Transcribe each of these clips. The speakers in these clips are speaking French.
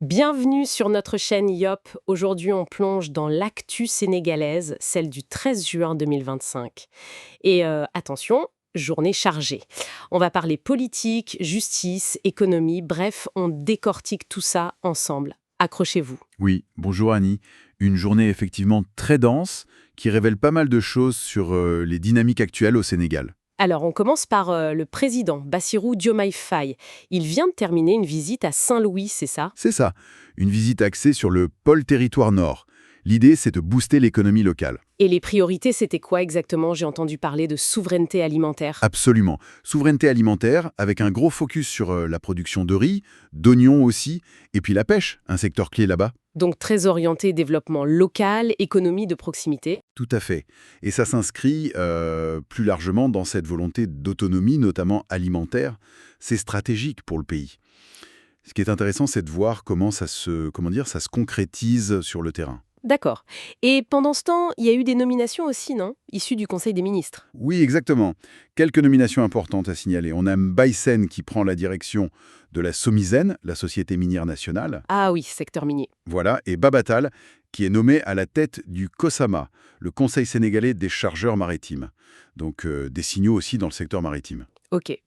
Bienvenue sur notre chaîne YOP. Aujourd'hui, on plonge dans l'actu sénégalaise, celle du 13 juin 2025. Et attention, journée chargée. On va parler politique, justice, économie, bref, on décortique tout ça ensemble. Accrochez-vous. Oui, bonjour Annie. Une journée effectivement très dense qui révèle pas mal de choses sur les dynamiques actuelles au Sénégal. Alors, on commence par le président, Bassirou Diomaye Faye. Il vient de terminer une visite à Saint-Louis, c'est ça? C'est ça, une visite axée sur le pôle territoire nord. L'idée, c'est de booster l'économie locale. Et les priorités, c'était quoi exactement? J'ai entendu parler de souveraineté alimentaire. Absolument. Souveraineté alimentaire avec un gros focus sur la production de riz, d'oignons aussi, et puis la pêche, un secteur clé là-bas. Donc très orienté développement local, économie de proximité. Tout à fait. Et ça s'inscrit plus largement dans cette volonté d'autonomie, notamment alimentaire. C'est stratégique pour le pays. Ce qui est intéressant, c'est de voir comment ça se concrétise sur le terrain. D'accord. Et pendant ce temps, il y a eu des nominations aussi, non? Issues du Conseil des ministres. Oui, exactement. Quelques nominations importantes à signaler. On a Mbaïsen qui prend la direction de la Somisen, la Société minière nationale. Ah oui, secteur minier. Voilà. Et Babatal qui est nommé à la tête du COSAMA, le Conseil sénégalais des chargeurs maritimes. Donc des signaux aussi dans le secteur maritime. Ok.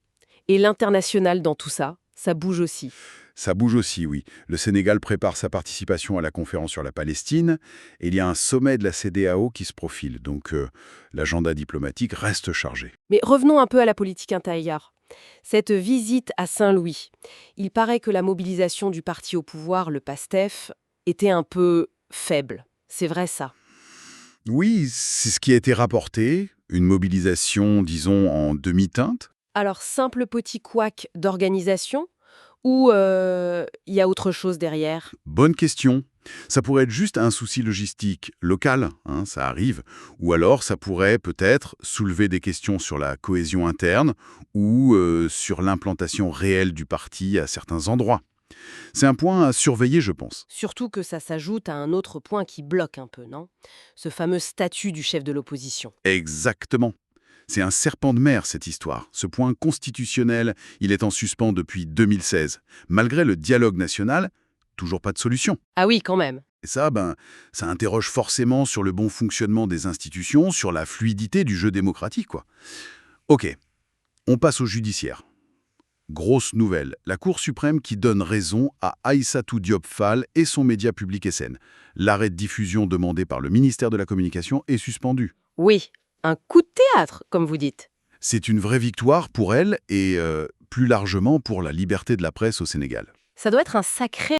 Et l'international dans tout ça, ça bouge aussi. Ça bouge aussi, oui. Le Sénégal prépare sa participation à la conférence sur la Palestine et il y a un sommet de la CEDEAO qui se profile. Donc l'agenda diplomatique reste chargé. Mais revenons un peu à la politique intérieure. Cette visite à Saint-Louis, il paraît que la mobilisation du parti au pouvoir, le PASTEF, était un peu faible. C'est vrai ça? Oui, c'est ce qui a été rapporté. Une mobilisation, disons, en demi-teinte. Alors, simple petit couac d'organisation ou il y a autre chose derrière? Bonne question. Ça pourrait être juste un souci logistique local, hein, ça arrive. Ou alors ça pourrait peut-être soulever des questions sur la cohésion interne ou sur l'implantation réelle du parti à certains endroits. C'est un point à surveiller, je pense. Surtout que ça s'ajoute à un autre point qui bloque un peu, non? Ce fameux statut du chef de l'opposition. Exactement. C'est un serpent de mer, cette histoire. Ce point constitutionnel, il est en suspens depuis 2016. Malgré le dialogue national, toujours pas de solution. Ah oui, quand même. Et ça, ça interroge forcément sur le bon fonctionnement des institutions, sur la fluidité du jeu démocratique, quoi. Ok, on passe au judiciaire. Grosse nouvelle, la Cour suprême qui donne raison à Aïssatou Diop Fall et son média public SN. L'arrêt de diffusion demandé par le ministère de la Communication est suspendu. Oui, un coup de théâtre, comme vous dites. C'est une vraie victoire pour elle et plus largement pour la liberté de la presse au Sénégal. Ça doit être un sacré